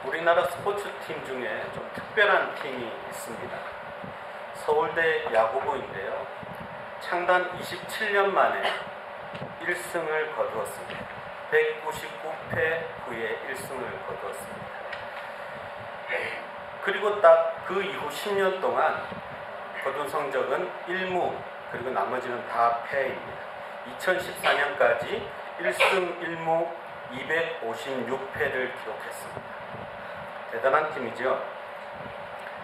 우리나라 스포츠팀 중에 좀 특별한 팀이 있습니다. 서울대 야구부인데요. 창단 27년 만에 1승을 거두었습니다. 199패 후에 1승을 거두었습니다. 그리고 딱 그 이후 10년 동안 거둔 성적은 1무, 그리고 나머지는 다 패입니다. 2014년까지 1승 1무 256패를 기록했습니다. 대단한 팀이죠.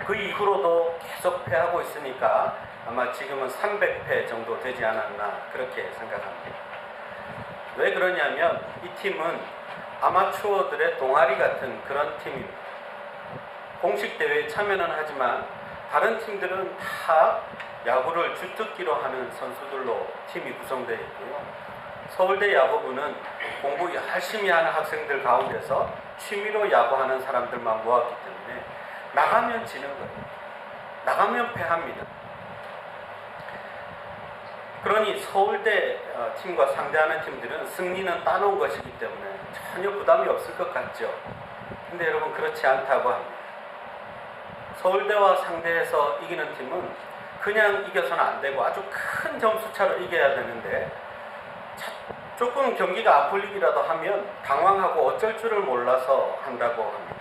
그 이후로도 계속 패하고 있으니까 아마 지금은 300패 정도 되지 않았나 그렇게 생각합니다. 왜 그러냐면 이 팀은 아마추어들의 동아리 같은 그런 팀입니다. 공식 대회에 참여는 하지만 다른 팀들은 다 야구를 주특기로 하는 선수들로 팀이 구성되어 있고요. 서울대 야구부는 공부 열심히 하는 학생들 가운데서 취미로 야구하는 사람들만 모았기 때문에 나가면 지는 거예요. 나가면 패합니다. 그러니 서울대 팀과 상대하는 팀들은 승리는 따놓은 것이기 때문에 전혀 부담이 없을 것 같죠. 근데 여러분 그렇지 않다고 합니다. 서울대와 상대해서 이기는 팀은 그냥 이겨서는 안 되고 아주 큰 점수차로 이겨야 되는데 조금 경기가 안 풀리기라도 하면 당황하고 어쩔 줄을 몰라서 한다고 합니다.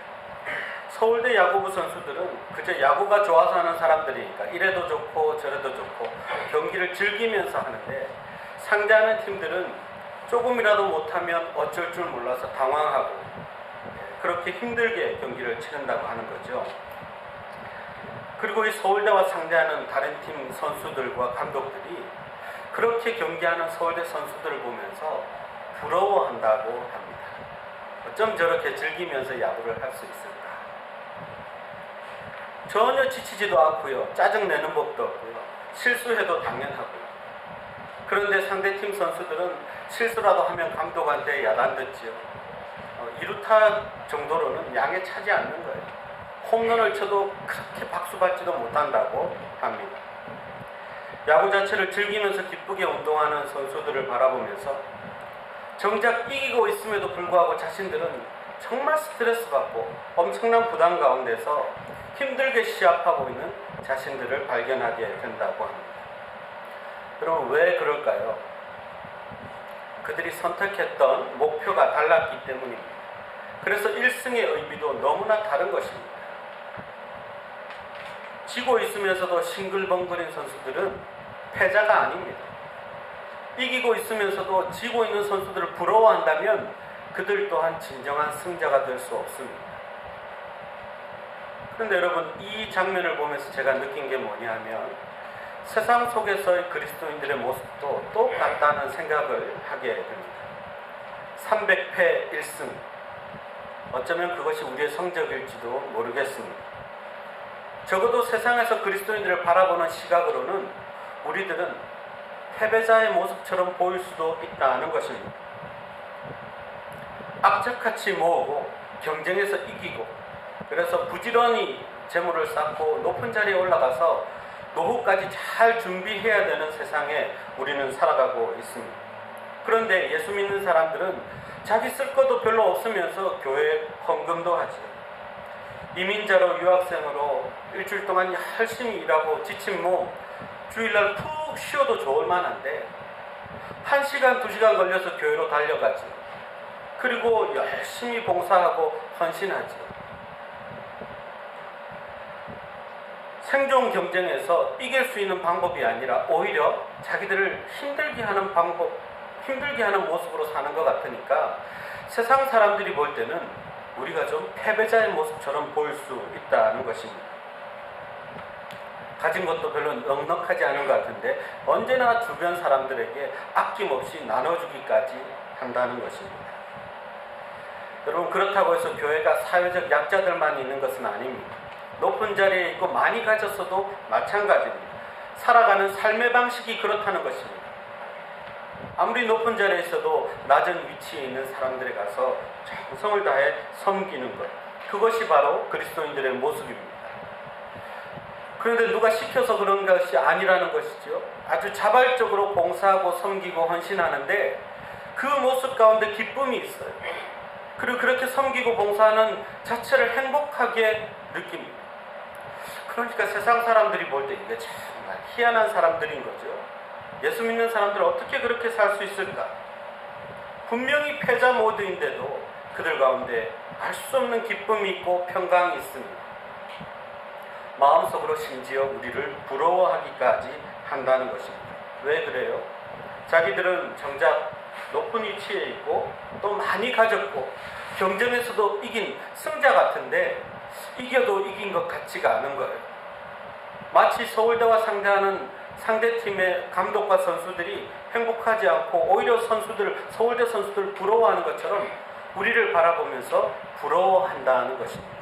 서울대 야구부 선수들은 그저 야구가 좋아서 하는 사람들이니까 이래도 좋고 저래도 좋고 경기를 즐기면서 하는데 상대하는 팀들은 조금이라도 못하면 어쩔 줄 몰라서 당황하고 그렇게 힘들게 경기를 치른다고 하는 거죠. 그리고 이 서울대와 상대하는 다른 팀 선수들과 감독들이 그렇게 경기하는 서울대 선수들을 보면서 부러워한다고 합니다. 어쩜 저렇게 즐기면서 야구를 할 수 있을까? 전혀 지치지도 않고요. 짜증내는 법도 없고요. 실수해도 당연하고요. 그런데 상대팀 선수들은 실수라도 하면 감독한테 야단듣지요. 2루타 정도로는 양에 차지 않는 거예요. 홈런을 쳐도 그렇게 박수받지도 못한다고 합니다. 야구 자체를 즐기면서 기쁘게 운동하는 선수들을 바라보면서 정작 이기고 있음에도 불구하고 자신들은 정말 스트레스 받고 엄청난 부담 가운데서 힘들게 시합하고 있는 자신들을 발견하게 된다고 합니다. 여러분 왜 그럴까요? 그들이 선택했던 목표가 달랐기 때문입니다. 그래서 1승의 의미도 너무나 다른 것입니다. 지고 있으면서도 싱글벙글인 선수들은 패자가 아닙니다. 이기고 있으면서도 지고 있는 선수들을 부러워한다면 그들 또한 진정한 승자가 될 수 없습니다. 그런데 여러분 이 장면을 보면서 제가 느낀 게 뭐냐 하면 세상 속에서의 그리스도인들의 모습도 똑같다는 생각을 하게 됩니다. 300패 1승 어쩌면 그것이 우리의 성적일지도 모르겠습니다. 적어도 세상에서 그리스도인들을 바라보는 시각으로는 우리들은 패배자의 모습처럼 보일 수도 있다는 것입니다. 악착같이 모으고 경쟁에서 이기고 그래서 부지런히 재물을 쌓고 높은 자리에 올라가서 노후까지 잘 준비해야 되는 세상에 우리는 살아가고 있습니다. 그런데 예수 믿는 사람들은 자기 쓸 것도 별로 없으면서 교회에 헌금도 하지요. 이민자로 유학생으로 일주일 동안 열심히 일하고 지친 몸 주일날 푹 쉬어도 좋을 만한데 1시간, 2시간 걸려서 교회로 달려가지. 그리고 열심히 봉사하고 헌신하지. 생존 경쟁에서 이길 수 있는 방법이 아니라 오히려 자기들을 힘들게 하는 방법, 힘들게 하는 모습으로 사는 것 같으니까 세상 사람들이 볼 때는 우리가 좀 패배자의 모습처럼 보일 수 있다는 것입니다. 가진 것도 별로 넉넉하지 않은 것 같은데 언제나 주변 사람들에게 아낌없이 나눠주기까지 한다는 것입니다. 여러분 그렇다고 해서 교회가 사회적 약자들만 있는 것은 아닙니다. 높은 자리에 있고 많이 가졌어도 마찬가지입니다. 살아가는 삶의 방식이 그렇다는 것입니다. 아무리 높은 자리에 있어도 낮은 위치에 있는 사람들에 가서 정성을 다해 섬기는 것, 그것이 바로 그리스도인들의 모습입니다. 그런데 누가 시켜서 그런 것이 아니라는 것이죠. 아주 자발적으로 봉사하고 섬기고 헌신하는데 그 모습 가운데 기쁨이 있어요. 그리고 그렇게 섬기고 봉사하는 자체를 행복하게 느낍니다. 그러니까 세상 사람들이 볼 때 이게 정말 희한한 사람들인 거죠. 예수 믿는 사람들은 어떻게 그렇게 살 수 있을까? 분명히 패자 모드인데도 그들 가운데 알 수 없는 기쁨이 있고 평강이 있습니다. 마음속으로 심지어 우리를 부러워하기까지 한다는 것입니다. 왜 그래요? 자기들은 정작 높은 위치에 있고 또 많이 가졌고 경전에서도 이긴 승자 같은데 이겨도 이긴 것 같지가 않은 거예요. 마치 서울대와 상대하는 상대팀의 감독과 선수들이 행복하지 않고 오히려 서울대 선수들을 부러워하는 것처럼 우리를 바라보면서 부러워한다는 것입니다.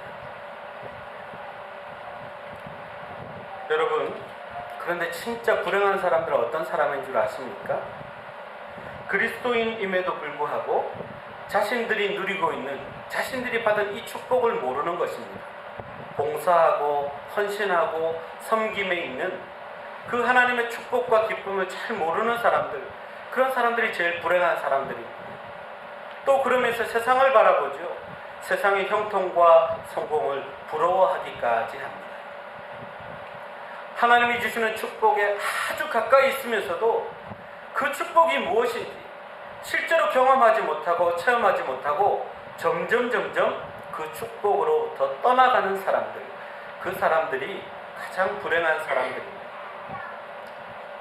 여러분, 그런데 진짜 불행한 사람들은 어떤 사람인 줄 아십니까? 그리스도인임에도 불구하고 자신들이 누리고 있는, 자신들이 받은 이 축복을 모르는 것입니다. 봉사하고 헌신하고 섬김에 있는 그 하나님의 축복과 기쁨을 잘 모르는 사람들, 그런 사람들이 제일 불행한 사람들입니다. 또 그러면서 세상을 바라보죠. 세상의 형통과 성공을 부러워하기까지 합니다. 하나님이 주시는 축복에 아주 가까이 있으면서도 그 축복이 무엇인지 실제로 경험하지 못하고 체험하지 못하고 점점 그 축복으로부터 떠나가는 사람들, 그 사람들이 가장 불행한 사람들입니다.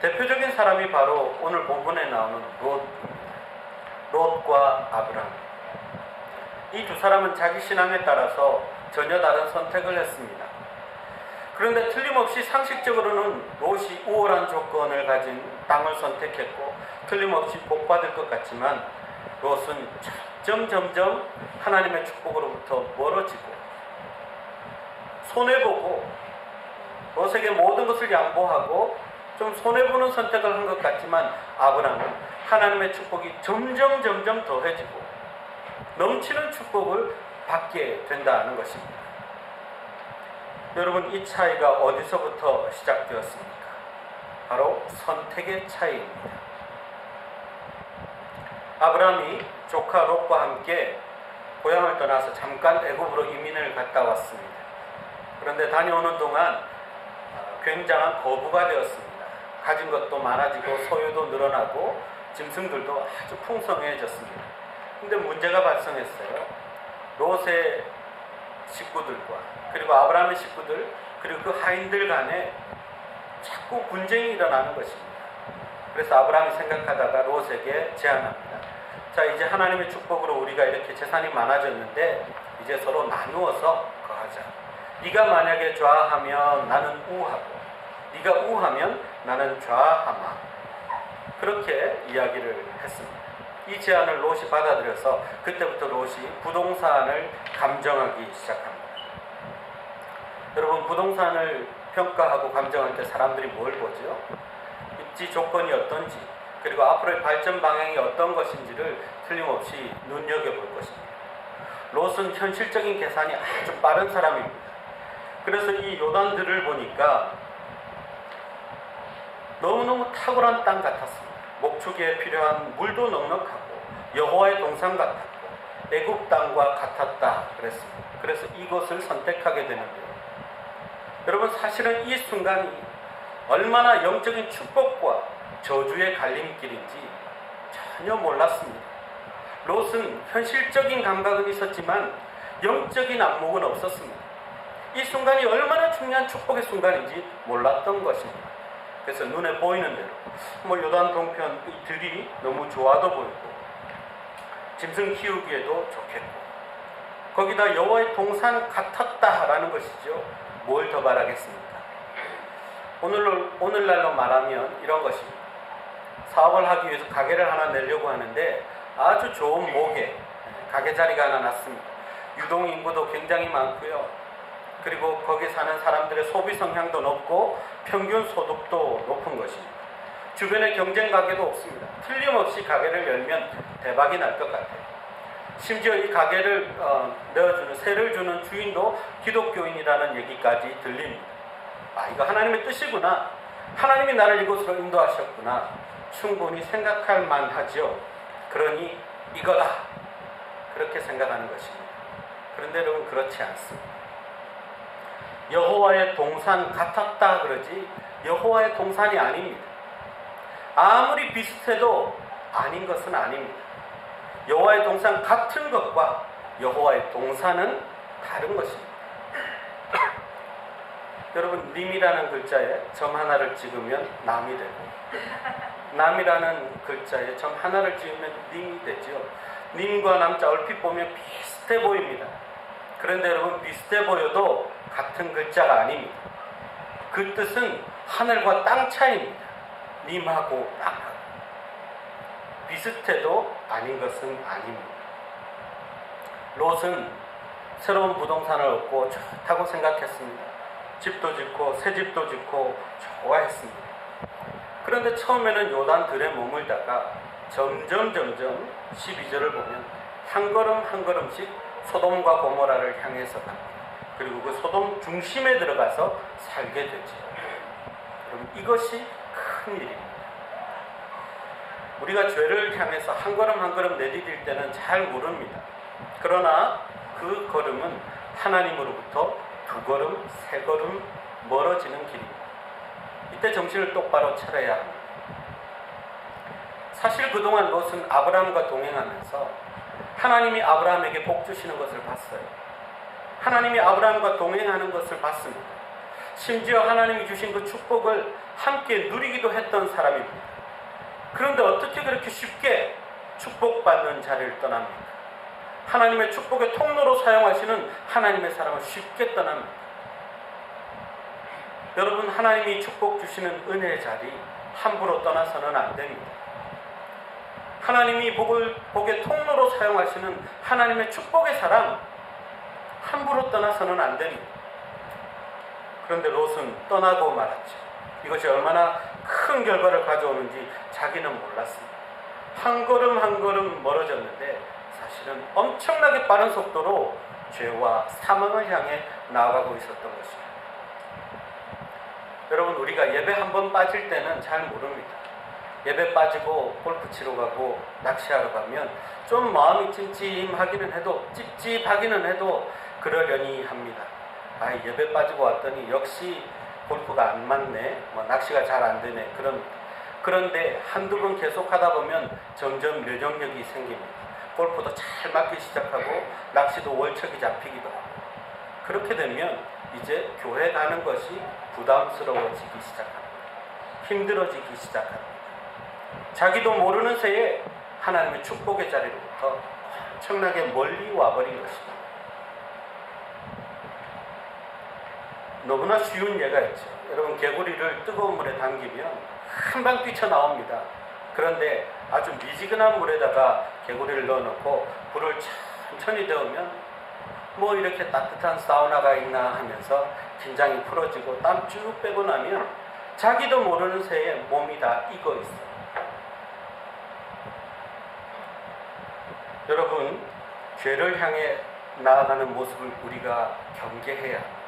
대표적인 사람이 바로 오늘 본문에 나오는 롯과 아브람. 이 두 사람은 자기 신앙에 따라서 전혀 다른 선택을 했습니다. 그런데 틀림없이 상식적으로는 롯이 우월한 조건을 가진 땅을 선택했고 틀림없이 복받을 것 같지만 롯은 점점 하나님의 축복으로부터 멀어지고 손해보고 롯에게 모든 것을 양보하고 좀 손해보는 선택을 한 것 같지만 아브람은 하나님의 축복이 점점 더해지고 넘치는 축복을 받게 된다는 것입니다. 여러분, 이 차이가 어디서부터 시작되었습니까? 바로 선택의 차이입니다. 아브람이 조카 롯과 함께 고향을 떠나서 잠깐 애굽으로 이민을 갔다 왔습니다. 그런데 다녀오는 동안 굉장한 거부가 되었습니다. 가진 것도 많아지고 소유도 늘어나고 짐승들도 아주 풍성해졌습니다. 근데 문제가 발생했어요. 롯의 식구들과 그리고 아브라함의 식구들 그리고 그 하인들 간에 자꾸 분쟁이 일어나는 것입니다. 그래서 아브라함이 생각하다가 롯에게 제안합니다. 자, 이제 하나님의 축복으로 우리가 이렇게 재산이 많아졌는데 이제 서로 나누어서 거하자. 네가 만약에 좌하면 나는 우하고 네가 우하면 나는 좌하마. 그렇게 이야기를 했습니다. 이 제안을 롯이 받아들여서 그때부터 롯이 부동산을 감정하기 시작합니다. 여러분, 부동산을 평가하고 감정할 때 사람들이 뭘 보죠? 입지 조건이 어떤지 그리고 앞으로의 발전 방향이 어떤 것인지를 틀림없이 눈여겨볼 것입니다. 롯은 현실적인 계산이 아주 빠른 사람입니다. 그래서 이 요단들을 보니까 너무너무 탁월한 땅 같았습니다. 목축에 필요한 물도 넉넉하고 여호와의 동산 같았고 애굽 땅과 같았다 그랬습니다. 그래서 이곳을 선택하게 되는데요. 여러분, 사실은 이 순간이 얼마나 영적인 축복과 저주의 갈림길인지 전혀 몰랐습니다. 롯은 현실적인 감각은 있었지만 영적인 안목은 없었습니다. 이 순간이 얼마나 중요한 축복의 순간인지 몰랐던 것입니다. 그래서 눈에 보이는 대로 요단 동편 이 들이 너무 좋아도 보이고 짐승 키우기에도 좋겠고 거기다 여호와의 동산 같았다라는 것이죠. 뭘 더 바라겠습니까? 오늘날로 말하면 이런 것입니다. 사업을 하기 위해서 가게를 하나 내려고 하는데 아주 좋은 목에 가게 자리가 하나 났습니다. 유동인구도 굉장히 많고요. 그리고 거기 사는 사람들의 소비 성향도 높고 평균 소득도 높은 것입니다. 주변에 경쟁 가게도 없습니다. 틀림없이 가게를 열면 대박이 날 것 같아요. 심지어 이 가게를 내어주는 세를 주는 주인도 기독교인이라는 얘기까지 들립니다. 아, 이거 하나님의 뜻이구나. 하나님이 나를 이곳으로 인도하셨구나. 충분히 생각할 만하죠. 그러니 이거다. 그렇게 생각하는 것입니다. 그런데 여러분 그렇지 않습니다. 여호와의 동산 같았다 그러지 여호와의 동산이 아닙니다. 아무리 비슷해도 아닌 것은 아닙니다. 여호와의 동산 같은 것과 여호와의 동산은 다른 것입니다. 여러분 님이라는 글자에 점 하나를 찍으면 남이 되고 남이라는 글자에 점 하나를 찍으면 님이 되죠. 님과 남자 얼핏 보면 비슷해 보입니다. 그런데 여러분 비슷해 보여도 같은 글자가 아닙니다. 그 뜻은 하늘과 땅 차이입니다. 님하고 땅하고 비슷해도 아닌 것은 아닙니다. 롯은 새로운 부동산을 얻고 좋다고 생각했습니다. 집도 짓고 새 집도 짓고 좋아했습니다. 그런데 처음에는 요단들에 머물다가 점점 12절을 보면 한 걸음 한 걸음씩 소돔과 고모라를 향해서 갑니다. 그리고 그 소돔 중심에 들어가서 살게 되죠. 그럼 이것이 큰 일입니다. 우리가 죄를 향해서 한 걸음 한 걸음 내디딜 때는 잘 모릅니다. 그러나 그 걸음은 하나님으로부터 두 걸음, 세 걸음 멀어지는 길입니다. 이때 정신을 똑바로 차려야 합니다. 사실 그동안 롯은 아브라함과 동행하면서 하나님이 아브라함에게 복 주시는 것을 봤어요. 하나님이 아브라함과 동행하는 것을 봤습니다. 심지어 하나님이 주신 그 축복을 함께 누리기도 했던 사람입니다. 그런데 어떻게 그렇게 쉽게 축복받는 자리를 떠납니까? 하나님의 축복의 통로로 사용하시는 하나님의 사람을 쉽게 떠납니다. 여러분 하나님이 축복 주시는 은혜의 자리 함부로 떠나서는 안 됩니다. 하나님이 복의 통로로 사용하시는 하나님의 축복의 사람 함부로 떠나서는 안 됩니다. 그런데 롯은 떠나고 말았죠. 이것이 얼마나 큰 결과를 가져오는지 자기는 몰랐습니다. 한 걸음 한 걸음 멀어졌는데 사실은 엄청나게 빠른 속도로 죄와 사망을 향해 나아가고 있었던 것입니다. 여러분 우리가 예배 한 번 빠질 때는 잘 모릅니다. 예배 빠지고 골프 치러 가고 낚시하러 가면 좀 마음이 찜찜하기는 해도 그러려니 합니다. 예배 빠지고 왔더니 역시 골프가 안 맞네, 낚시가 잘 안 되네, 그런데 한두 번 계속 하다 보면 점점 면역력이 생깁니다. 골프도 잘 맞기 시작하고 낚시도 월척이 잡히기도 하고 그렇게 되면 이제 교회 가는 것이 부담스러워지기 시작합니다. 힘들어지기 시작합니다. 자기도 모르는 새에 하나님의 축복의 자리로부터 엄청나게 멀리 와버린 것입니다. 너무나 쉬운 예가 있죠. 여러분 개구리를 뜨거운 물에 담기면 금방 뛰쳐나옵니다. 그런데 아주 미지근한 물에다가 개구리를 넣어놓고 불을 천천히 데우면 이렇게 따뜻한 사우나가 있나 하면서 긴장이 풀어지고 땀 쭉 빼고 나면 자기도 모르는 새에 몸이 다 익어 있어요. 여러분 죄를 향해 나아가는 모습을 우리가 경계해야 합니다.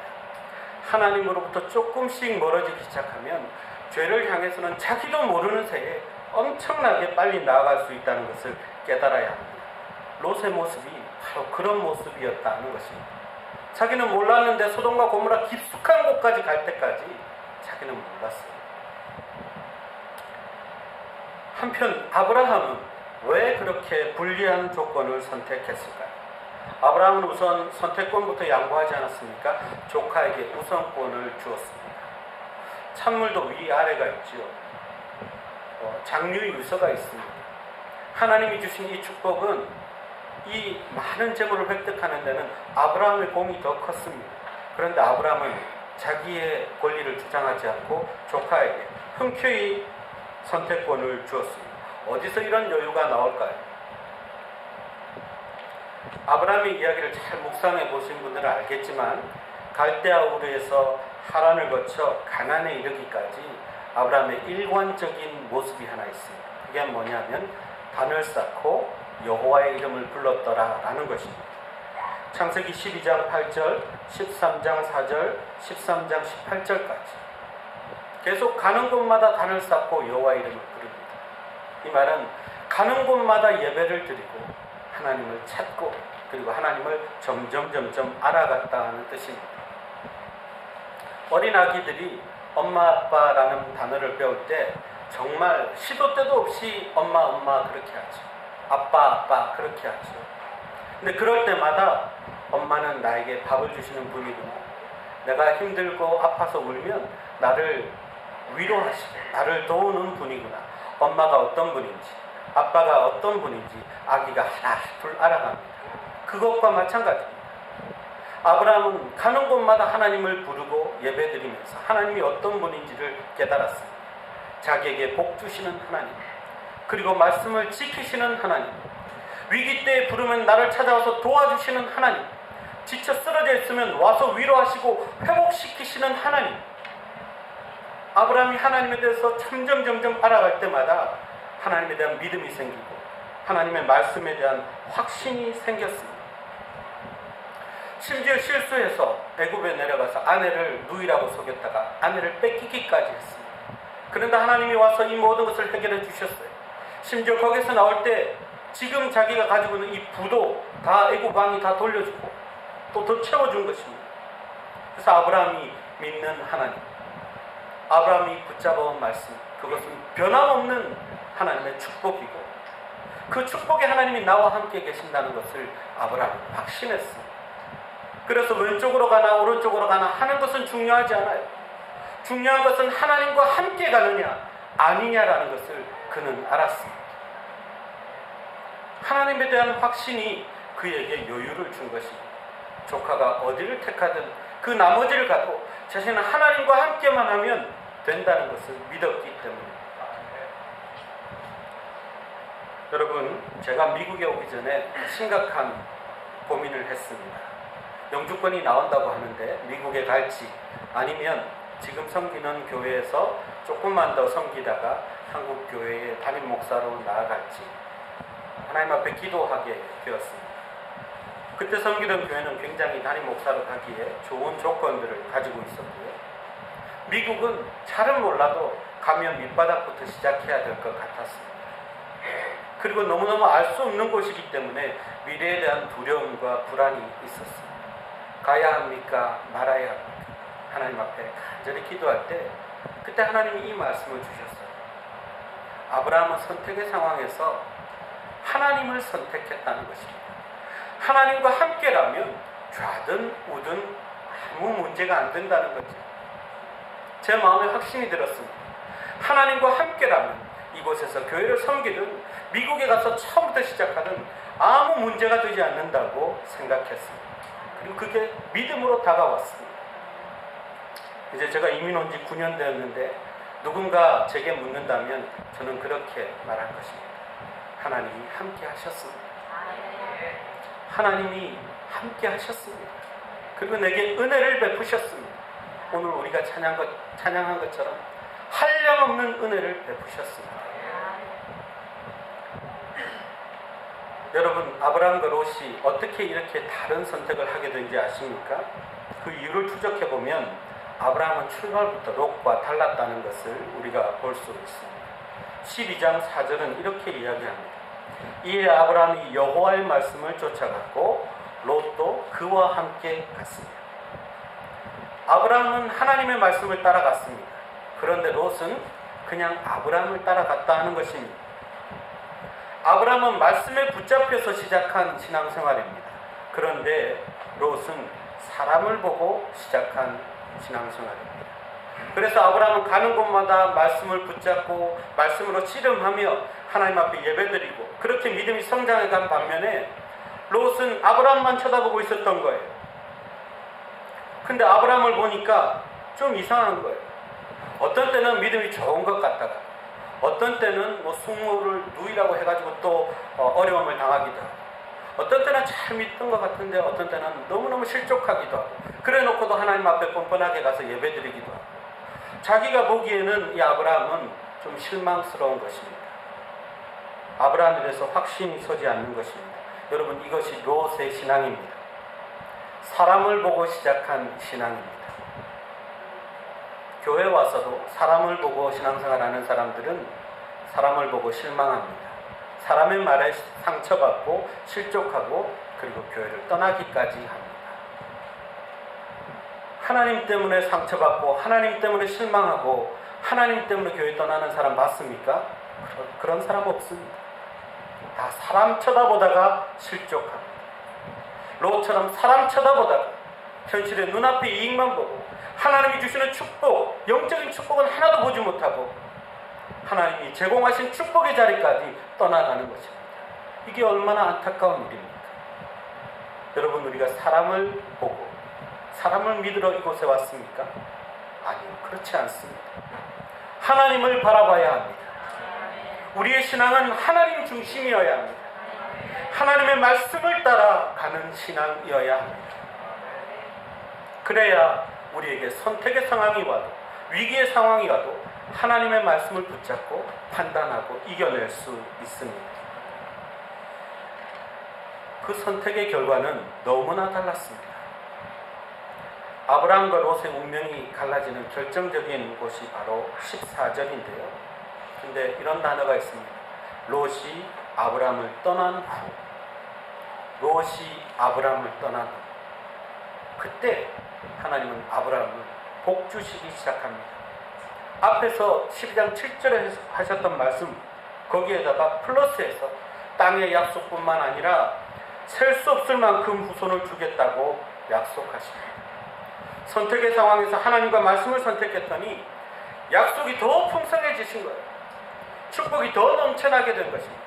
하나님으로부터 조금씩 멀어지기 시작하면 죄를 향해서는 자기도 모르는 새에 엄청나게 빨리 나아갈 수 있다는 것을 깨달아야 합니다. 롯의 모습이 바로 그런 모습이었다는 것입니다. 자기는 몰랐는데 소돔과 고모라 깊숙한 곳까지 갈 때까지 자기는 몰랐어요. 한편 아브라함은 왜 그렇게 불리한 조건을 선택했을까요? 아브라함은 우선 선택권부터 양보하지 않았습니까? 조카에게 우선권을 주었습니다. 찬물도 위아래가 있지요. 장유유서가 있습니다. 하나님이 주신 이 축복은 이 많은 재물을 획득하는 데는 아브라함의 공이 더 컸습니다. 그런데 아브라함은 자기의 권리를 주장하지 않고 조카에게 흔쾌히 선택권을 주었습니다. 어디서 이런 여유가 나올까요? 아브라함의 이야기를 잘 묵상해 보신 분들은 알겠지만 갈대아 우르에서 하란을 거쳐 가나안에 이르기까지 아브라함의 일관적인 모습이 하나 있습니다. 그게 뭐냐면 단을 쌓고 여호와의 이름을 불렀더라 라는 것입니다. 창세기 12장 8절, 13장 4절, 13장 18절까지 계속 가는 곳마다 단을 쌓고 여호와의 이름을 부릅니다. 이 말은 가는 곳마다 예배를 드리고 하나님을 찾고 그리고 하나님을 점점 알아갔다는 뜻입니다. 어린 아기들이 엄마 아빠라는 단어를 배울 때 정말 시도 때도 없이 엄마 그렇게 하죠. 아빠 그렇게 하죠. 근데 그럴 때마다 엄마는 나에게 밥을 주시는 분이구나. 내가 힘들고 아파서 울면 나를 위로하시고 나를 도우는 분이구나. 엄마가 어떤 분인지 아빠가 어떤 분인지 아기가 하나 둘 알아갑니다. 그것과 마찬가지입니다. 아브라함은 가는 곳마다 하나님을 부르고 예배드리면서 하나님이 어떤 분인지를 깨달았습니다. 자기에게 복 주시는 하나님, 그리고 말씀을 지키시는 하나님, 위기 때에 부르면 나를 찾아와서 도와주시는 하나님, 지쳐 쓰러져 있으면 와서 위로하시고 회복시키시는 하나님. 아브라함이 하나님에 대해서 점점 알아갈 때마다 하나님에 대한 믿음이 생기고 하나님의 말씀에 대한 확신이 생겼습니다. 심지어 실수해서 애굽에 내려가서 아내를 누이라고 속였다가 아내를 뺏기기까지 했습니다. 그런데 하나님이 와서 이 모든 것을 해결해 주셨어요. 심지어 거기서 나올 때 지금 자기가 가지고 있는 이 부도 다 애굽 왕이 다 돌려주고 또 더 채워준 것입니다. 그래서 아브라함이 믿는 하나님, 아브라함이 붙잡아온 말씀, 그것은 변함없는 하나님의 축복이고 그 축복의 하나님이 나와 함께 계신다는 것을 아브라함은 확신했습니다. 그래서 왼쪽으로 가나 오른쪽으로 가나 하는 것은 중요하지 않아요. 중요한 것은 하나님과 함께 가느냐 아니냐라는 것을 그는 알았습니다. 하나님에 대한 확신이 그에게 여유를 준 것입니다. 조카가 어디를 택하든 그 나머지를 가도 자신은 하나님과 함께만 하면 된다는 것을 믿었기 때문입니다. 여러분, 제가 미국에 오기 전에 심각한 고민을 했습니다. 영주권이 나온다고 하는데 미국에 갈지 아니면 지금 섬기는 교회에서 조금만 더 섬기다가 한국 교회의 담임 목사로 나아갈지 하나님 앞에 기도하게 되었습니다. 그때 섬기던 교회는 굉장히 담임 목사로 가기에 좋은 조건들을 가지고 있었고요. 미국은 잘은 몰라도 가면 밑바닥부터 시작해야 될 것 같았습니다. 그리고 너무너무 알 수 없는 곳이기 때문에 미래에 대한 두려움과 불안이 있었습니다. 가야 합니까? 말아야 합니까? 하나님 앞에 간절히 기도할 때 그때 하나님이 이 말씀을 주셨어요. 아브라함은 선택의 상황에서 하나님을 선택했다는 것입니다. 하나님과 함께라면 좌든 우든 아무 문제가 안 된다는 거죠. 제 마음에 확신이 들었습니다. 하나님과 함께라면 이곳에서 교회를 섬기든 미국에 가서 처음부터 시작하든 아무 문제가 되지 않는다고 생각했습니다. 그리고 그게 믿음으로 다가왔습니다. 이제 제가 이민 온 지 9년 되었는데 누군가 제게 묻는다면 저는 그렇게 말할 것입니다. 하나님이 함께 하셨습니다. 하나님이 함께 하셨습니다. 그리고 내게 은혜를 베푸셨습니다. 오늘 우리가 찬양한 것처럼 한량없는 은혜를 베푸셨습니다. 여러분, 아브라함과 롯이 어떻게 이렇게 다른 선택을 하게 된지 아십니까? 그 이유를 추적해보면 아브라함은 출발부터 롯과 달랐다는 것을 우리가 볼 수 있습니다. 12장 4절은 이렇게 이야기합니다. 이에 아브라함이 여호와의 말씀을 쫓아갔고 롯도 그와 함께 갔습니다. 아브라함은 하나님의 말씀을 따라갔습니다. 그런데 롯은 그냥 아브라함을 따라갔다 하는 것입니다. 아브라함은 말씀에 붙잡혀서 시작한 신앙생활입니다. 그런데 롯은 사람을 보고 시작한 신앙생활입니다. 그래서 아브라함은 가는 곳마다 말씀을 붙잡고 말씀으로 씨름하며 하나님 앞에 예배드리고 그렇게 믿음이 성장해간 반면에 롯은 아브라함만 쳐다보고 있었던 거예요. 근데 아브라함을 보니까 좀 이상한 거예요. 어떤 때는 믿음이 좋은 것 같다가 어떤 때는 숙모를 누이라고 해가지고 또 어려움을 당하기도 하고 어떤 때는 잘 믿던 것 같은데 어떤 때는 너무너무 실족하기도 하고 그래 놓고도 하나님 앞에 뻔뻔하게 가서 예배드리기도 하고 자기가 보기에는 이 아브라함은 좀 실망스러운 것입니다. 아브라함에 대해서 확신이 서지 않는 것입니다. 여러분, 이것이 롯의 신앙입니다. 사람을 보고 시작한 신앙입니다. 교회 와서도 사람을 보고 신앙생활하는 사람들은 사람을 보고 실망합니다. 사람의 말에 상처받고 실족하고 그리고 교회를 떠나기까지 합니다. 하나님 때문에 상처받고 하나님 때문에 실망하고 하나님 때문에 교회 떠나는 사람 맞습니까? 그런 사람 없습니다. 다 사람 쳐다보다가 실족합니다. 롯처럼 사람 쳐다보다가 현실의 눈앞의 이익만 보고 하나님이 주시는 축복, 영적인 축복은 하나도 보지 못하고 하나님이 제공하신 축복의 자리까지 떠나가는 것입니다. 이게 얼마나 안타까운 일입니까? 여러분, 우리가 사람을 보고 사람을 믿으러 이곳에 왔습니까? 아니요, 그렇지 않습니다. 하나님을 바라봐야 합니다. 우리의 신앙은 하나님 중심이어야 합니다. 하나님의 말씀을 따라 가는 신앙이어야 합니다. 그래야 우리에게 선택의 상황이 와도 위기의 상황이 와도 하나님의 말씀을 붙잡고 판단하고 이겨낼 수 있습니다. 그 선택의 결과는 너무나 달랐습니다. 아브라함과 롯의 운명이 갈라지는 결정적인 곳이 바로 14절인데요. 근데 이런 단어가 있습니다. 롯이 아브라함을 떠난 후. 롯이 아브라함을 떠난 후. 그때 하나님은 아브라함을 복 주시기 시작합니다. 앞에서 12장 7절에 하셨던 말씀 거기에다가 플러스해서 땅의 약속뿐만 아니라 셀 수 없을 만큼 후손을 주겠다고 약속하십니다. 선택의 상황에서 하나님과 말씀을 선택했더니 약속이 더 풍성해지신 거예요. 축복이 더 넘쳐나게 된 것입니다.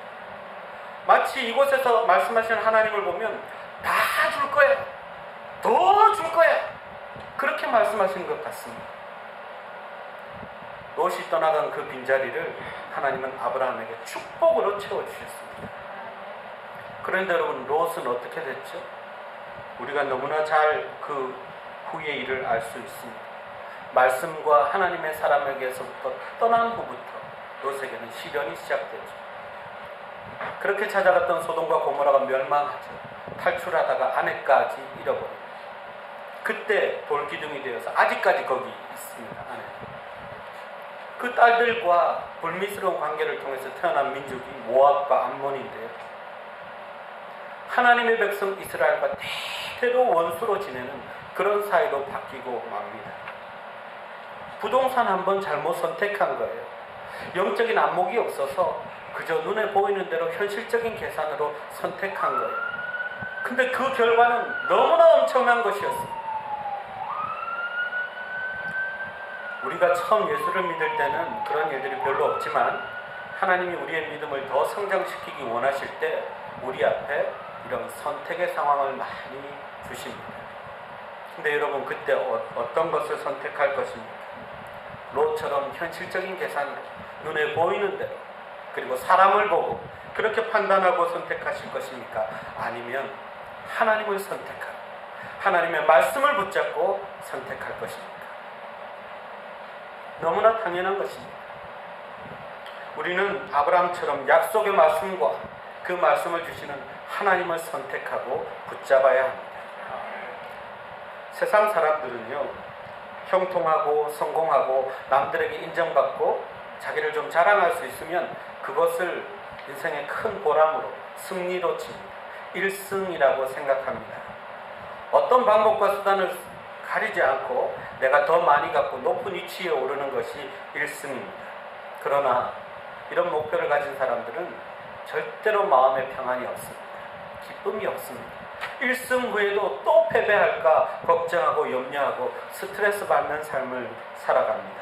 마치 이곳에서 말씀하시는 하나님을 보면 다 줄 거야, 더 줄 거야, 그렇게 말씀하시는 것 같습니다. 롯이 떠나간 그 빈자리를 하나님은 아브라함에게 축복으로 채워주셨습니다. 그런데 여러분, 롯은 어떻게 됐죠? 우리가 너무나 잘 그 후의 일을 알 수 있습니다. 말씀과 하나님의 사람에게서부터 떠난 후부터 롯에게는 시련이 시작되죠. 그렇게 찾아갔던 소돔과 고모라가 멸망하죠. 탈출하다가 아내까지 잃어버립니다. 그때 돌기둥이 되어서 아직까지 거기 있습니다. 아내. 그 딸들과 불미스러운 관계를 통해서 태어난 민족이 모압과 암몬인데요. 하나님의 백성 이스라엘과 대대로 원수로 지내는 그런 사이로 바뀌고 맙니다. 부동산 한번 잘못 선택한 거예요. 영적인 안목이 없어서 그저 눈에 보이는 대로 현실적인 계산으로 선택한 거예요. 근데 그 결과는 너무나 엄청난 것이었습니다. 우리가 처음 예수를 믿을 때는 그런 일들이 별로 없지만 하나님이 우리의 믿음을 더 성장시키기 원하실 때 우리 앞에 이런 선택의 상황을 많이 주십니다. 근데 여러분, 그때 어떤 것을 선택할 것입니까? 롯처럼 현실적인 계산으로 눈에 보이는 대로 그리고 사람을 보고 그렇게 판단하고 선택하실 것입니까? 아니면 하나님을 선택하고 하나님의 말씀을 붙잡고 선택할 것입니까? 너무나 당연한 것입니다. 우리는 아브라함처럼 약속의 말씀과 그 말씀을 주시는 하나님을 선택하고 붙잡아야 합니다. 세상 사람들은요, 형통하고 성공하고 남들에게 인정받고 자기를 좀 자랑할 수 있으면 그것을 인생의 큰 보람으로 승리로 칩니다. 1승이라고 생각합니다. 어떤 방법과 수단을 가리지 않고 내가 더 많이 갖고 높은 위치에 오르는 것이 1승입니다. 그러나 이런 목표를 가진 사람들은 절대로 마음의 평안이 없습니다. 기쁨이 없습니다. 1승 후에도 또 패배할까 걱정하고 염려하고 스트레스 받는 삶을 살아갑니다.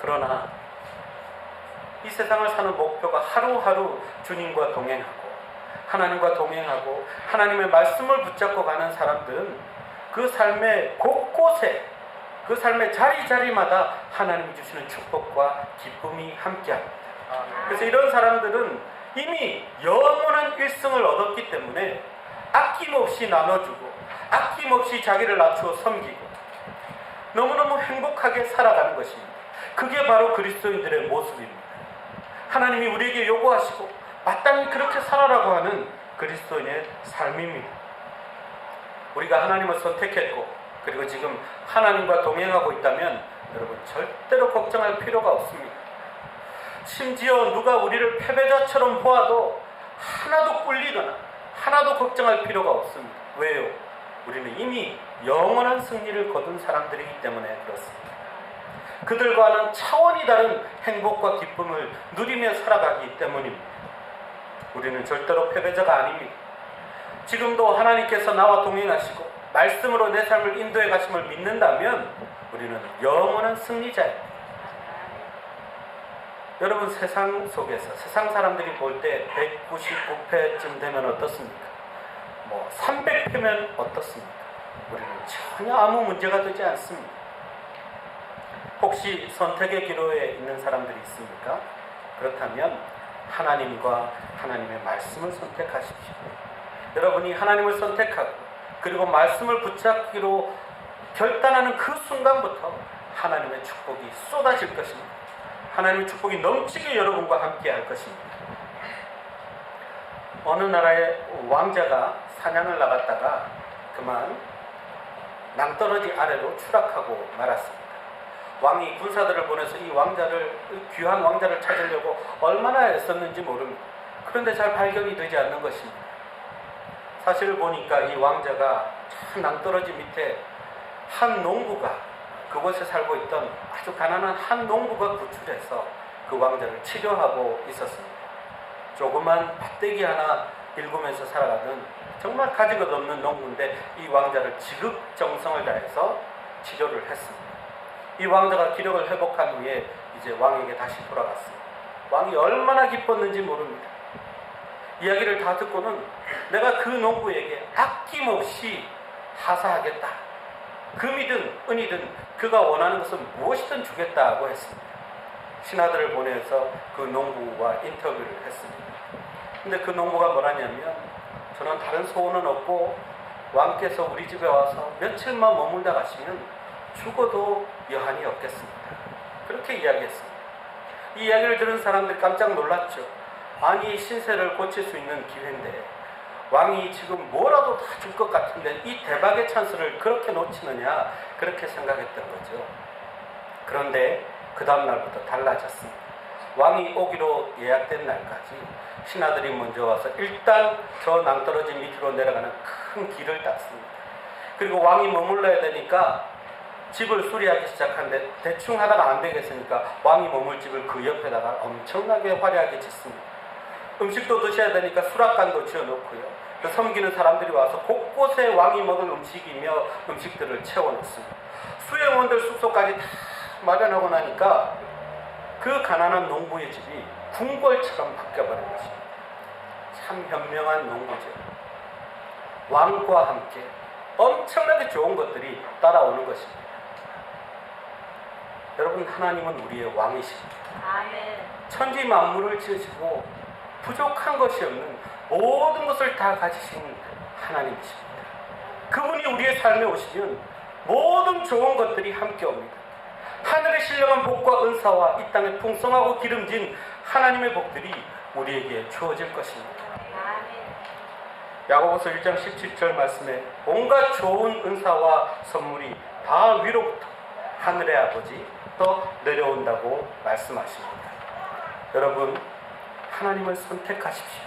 그러나 이 세상을 사는 목표가 하루하루 주님과 동행하고 하나님과 동행하고 하나님의 말씀을 붙잡고 가는 사람들은 그 삶의 곳곳에 그 삶의 자리자리마다 하나님이 주시는 축복과 기쁨이 함께합니다. 그래서 이런 사람들은 이미 영원한 1승을 얻었기 때문에 아낌없이 나눠주고 아낌없이 자기를 낮추어 섬기고 너무너무 행복하게 살아가는 것입니다. 그게 바로 그리스도인들의 모습입니다. 하나님이 우리에게 요구하시고 마땅히 그렇게 살아라고 하는 그리스도인의 삶입니다. 우리가 하나님을 선택했고 그리고 지금 하나님과 동행하고 있다면 여러분 절대로 걱정할 필요가 없습니다. 심지어 누가 우리를 패배자처럼 보아도 하나도 꿀리거나 하나도 걱정할 필요가 없습니다. 왜요? 우리는 이미 영원한 승리를 거둔 사람들이기 때문에 그렇습니다. 그들과는 차원이 다른 행복과 기쁨을 누리며 살아가기 때문입니다. 우리는 절대로 패배자가 아닙니다. 지금도 하나님께서 나와 동행하시고 말씀으로 내 삶을 인도해 가심을 믿는다면 우리는 영원한 승리자입니다. 여러분, 세상 속에서 세상 사람들이 볼 때 199패쯤 되면 어떻습니까? 300패면 어떻습니까? 우리는 전혀 아무 문제가 되지 않습니다. 혹시 선택의 기로에 있는 사람들이 있습니까? 그렇다면 하나님과 하나님의 말씀을 선택하십시오. 여러분이 하나님을 선택하고 그리고 말씀을 붙잡기로 결단하는 그 순간부터 하나님의 축복이 쏟아질 것입니다. 하나님의 축복이 넘치게 여러분과 함께 할 것입니다. 어느 나라의 왕자가 사냥을 나갔다가 그만 낭떠러지 아래로 추락하고 말았습니다. 왕이 군사들을 보내서 이 귀한 왕자를 찾으려고 얼마나 애썼는지 모릅니다. 그런데 잘 발견이 되지 않는 것입니다. 사실을 보니까 이 왕자가 저 낭떠러지 밑에 한 농부가, 그곳에 살고 있던 아주 가난한 한 농부가 구출해서 그 왕자를 치료하고 있었습니다. 조그만 밭대기 하나 일구면서 살아가던 정말 가지것 없는 농부인데 이 왕자를 지극정성을 다해서 치료를 했습니다. 이 왕자가 기력을 회복한 후에 이제 왕에게 다시 돌아갔습니다. 왕이 얼마나 기뻤는지 모릅니다. 이야기를 다 듣고는 내가 그 농부에게 아낌없이 하사하겠다. 금이든 은이든 그가 원하는 것은 무엇이든 주겠다고 했습니다. 신하들을 보내서 그 농부와 인터뷰를 했습니다. 근데 그 농부가 뭐라냐면, 저는 다른 소원은 없고 왕께서 우리 집에 와서 며칠만 머물다 가시면 죽어도 여한이 없겠습니다. 그렇게 이야기했습니다. 이 이야기를 들은 사람들이 깜짝 놀랐죠. 아니, 신세를 고칠 수 있는 기회인데 왕이 지금 뭐라도 다 줄 것 같은데 이 대박의 찬스를 그렇게 놓치느냐, 그렇게 생각했던 거죠. 그런데 그 다음 날부터 달라졌습니다. 왕이 오기로 예약된 날까지 신하들이 먼저 와서 일단 저 낭떠러지 밑으로 내려가는 큰 길을 닦습니다. 그리고 왕이 머물러야 되니까 집을 수리하기 시작하는데 대충 하다가 안 되겠으니까 왕이 머물 집을 그 옆에다가 엄청나게 화려하게 짓습니다. 음식도 드셔야 되니까 수락관도 지어놓고요. 섬기는 사람들이 와서 곳곳에 왕이 먹을 음식이며 음식들을 채워놓습니다. 수행원들 숙소까지 다 마련하고 나니까 그 가난한 농부의 집이 궁궐처럼 바뀌어버린 것입니다. 참 현명한 농부죠. 왕과 함께 엄청나게 좋은 것들이 따라오는 것입니다. 여러분, 하나님은 우리의 왕이십니다. 아멘. 천지 만물을 지으시고 부족한 것이 없는 모든 것을 다 가지신 하나님이십니다. 그분이 우리의 삶에 오시면 모든 좋은 것들이 함께 옵니다. 하늘의 신령한 복과 은사와 이 땅에 풍성하고 기름진 하나님의 복들이 우리에게 주어질 것입니다. 야고보서 1장 17절 말씀에 온갖 좋은 은사와 선물이 다 위로부터 하늘의 아버지부터 내려온다고 말씀하십니다. 여러분, 하나님을 선택하십시오.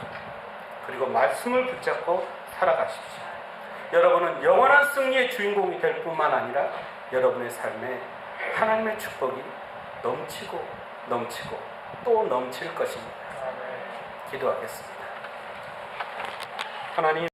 그리고 말씀을 붙잡고 살아가십시오. 여러분은 영원한 승리의 주인공이 될 뿐만 아니라 여러분의 삶에 하나님의 축복이 넘치고 넘치고 또 넘칠 것입니다. 기도하겠습니다. 하나님,